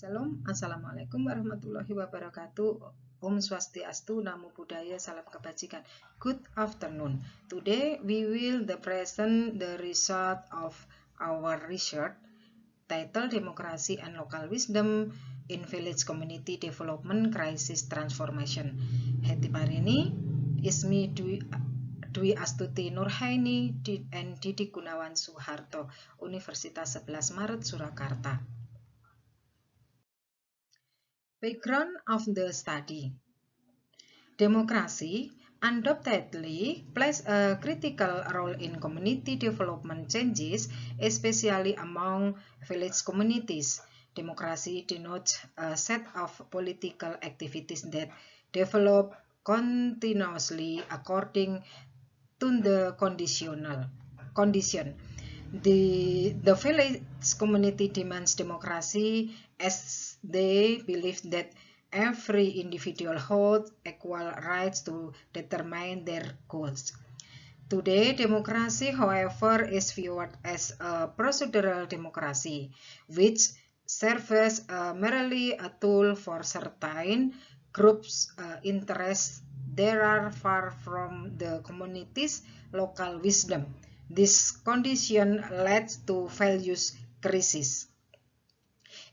Shalom, Assalamualaikum warahmatullahi wabarakatuh. Om Swastiastu, Namo Buddhaya, Salam Kebajikan. Good afternoon. Today we will present the result of our research titled Democracy and Local Wisdom in Village Community Development Crisis Transformation. Hetiparini, Ismi Dwi Astuti Nurhaini and Didi Gunawan Suharto, Universitas 11 Maret, Surakarta. Background of the study. Democracy undoubtedly plays a critical role in community development changes, especially among village communities. Democracy denotes a set of political activities that develop continuously according to the condition. The village community demands democracy as they believe that every individual holds equal rights to determine their goals. Today, democracy, however, is viewed as a procedural democracy, which serves merely a tool for certain groups' interests. They are far from the community's local wisdom. This condition leads to values crisis.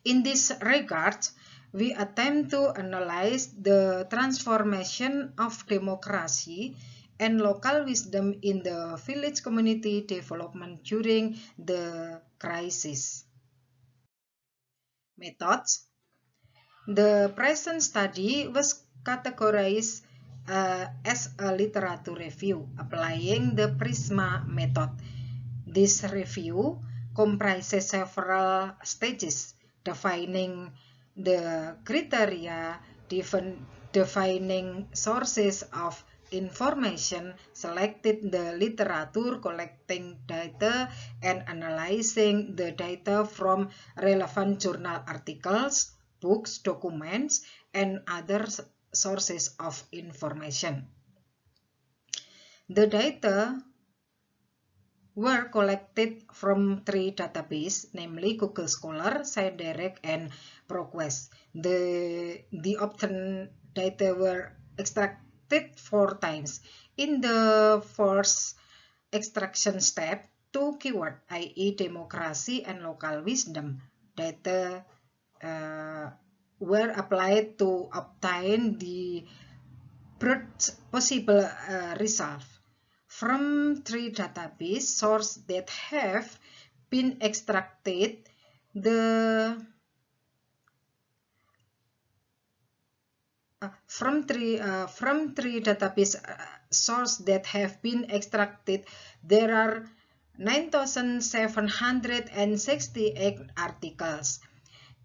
In this regard, we attempt to analyze the transformation of democracy and local wisdom in the village community development during the crisis. Methods. The present study was categorized as a literature review applying the PRISMA method. This review comprises several stages, defining the criteria, defining sources of information, selecting the literature, collecting data, and analyzing the data from relevant journal articles, books, documents, and other sources of information. The data were collected from three databases, namely Google Scholar, SciDirect, and ProQuest. The obtained data were extracted 4 times. In the first extraction step, 2 keywords, i.e. democracy and local wisdom, data were applied to obtain the broadest possible result. From 3 database sources that have been extracted, from three database sources that have been extracted, there are 9,768 articles.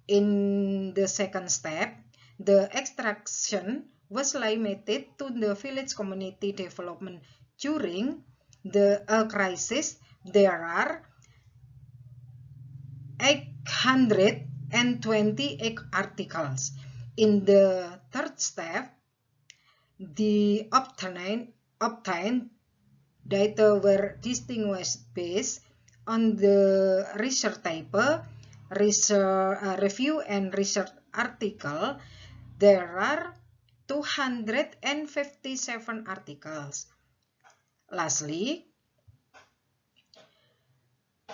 In the second step, the extraction was limited to the village community development during the crisis. There are 828 articles. In the third step, the obtained data were distinguished based on the research type, review and research article. There are 257 articles. Lastly,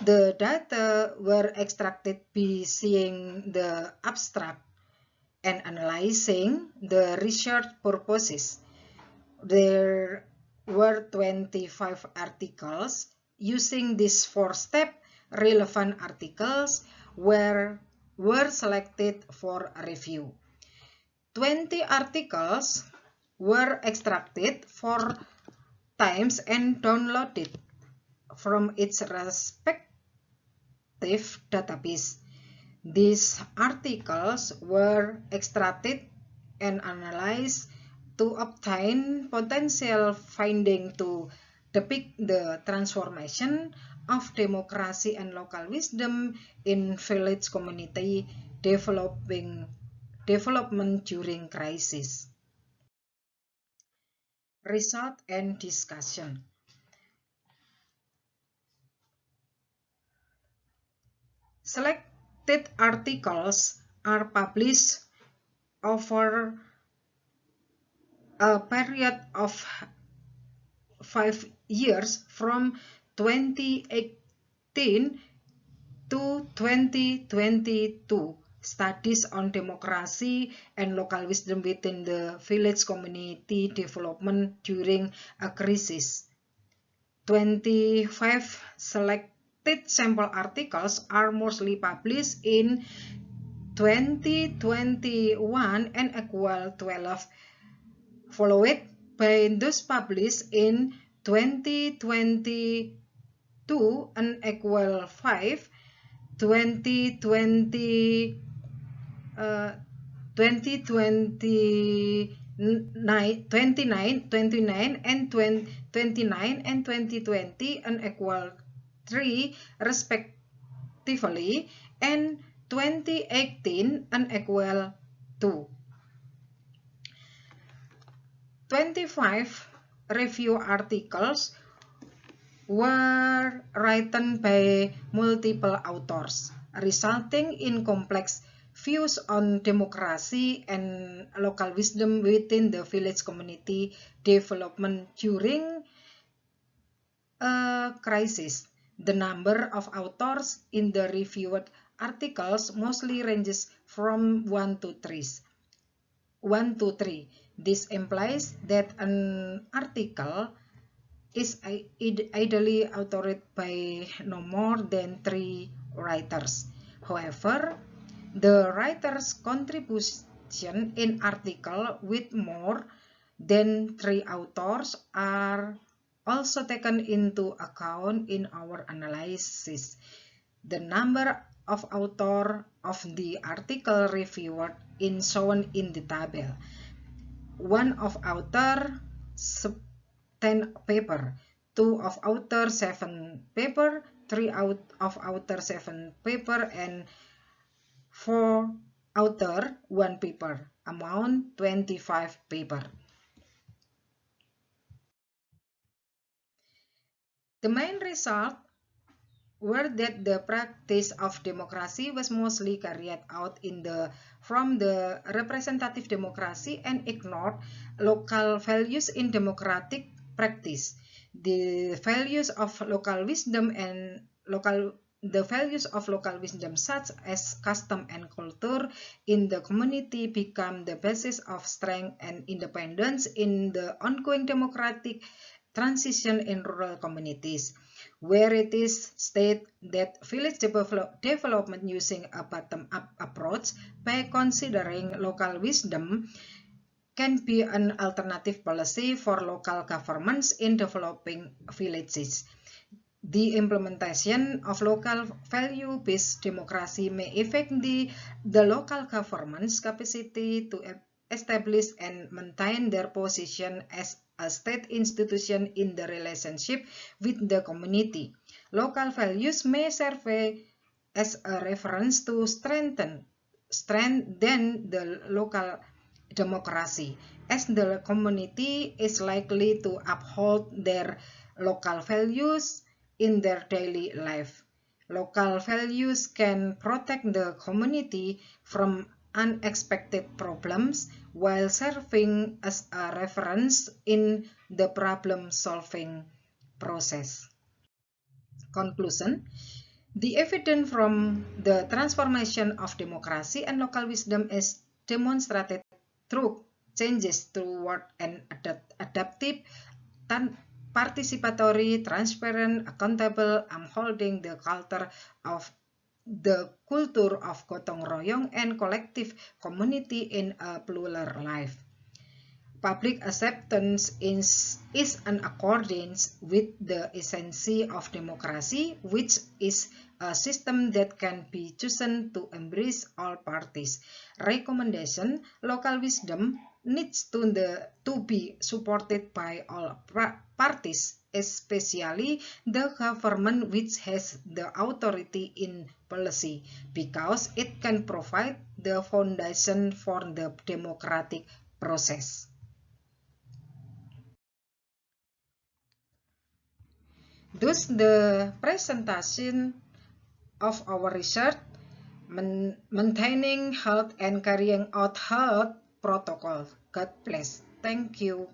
the data were extracted by seeing the abstract and analyzing the research purposes. There were 25 articles. Using this 4-step, relevant articles were selected for review. 20 articles were extracted 4 times and downloaded from its respective database. These articles were extracted and analyzed to obtain potential findings to depict the transformation of democracy and local wisdom in village community development during crisis. Result and discussion. Selected articles are published over a period of 5 years from 2018 to 2022. Studies on democracy and local wisdom within the village community development during a crisis. 25 selected sample articles are mostly published in 2021 and equal 12, followed by those published in 2022 and equal 5, 2020, 29 and 29 and 2020 and equal 3 respectively, and 2018 and equal 2. 25 review articles were written by multiple authors, resulting in complex views on democracy and local wisdom within the village community development during a crisis. The number of authors in the reviewed articles mostly ranges from 1 to 3. This implies that an article is ideally authored by no more than 3 writers. However, the writer's contribution in article with more than 3 authors are also taken into account in our analysis. The number of authors of the article reviewed is shown in the table. 1 of author 10 paper, 2 of author 7 paper, 3 of author 7 paper, and 4 author 1 paper, amount 25 paper. The main result were that the practice of democracy was mostly carried out from the representative democracy and ignored local values in democratic practice. The values of local wisdom such as custom and culture in the community become the basis of strength and independence in the ongoing democratic transition in rural communities, where it is stated that village development using a bottom-up approach by considering local wisdom can be an alternative policy for local governments in developing villages. The implementation of local value-based democracy may affect the local government's capacity to establish and maintain their position as a state institution in the relationship with the community. Local values may serve as a reference to strengthen the local democracy, as the community is likely to uphold their local values in their daily life. Local values can protect the community from unexpected problems while serving as a reference in the problem-solving process. Conclusion: the evidence from the transformation of democracy and local wisdom is demonstrated through changes toward an adaptive, participatory, transparent, accountable, upholding the culture of gotong royong and collective community in a plural life. Public acceptance is in accordance with the essence of democracy, which is a system that can be chosen to embrace all parties. Recommendation: local wisdom needs to be supported by all parties, especially the government, which has the authority in policy, because it can provide the foundation for the democratic process. Thus, the presentation of our research maintaining health and carrying out health protocol. God bless. Thank you.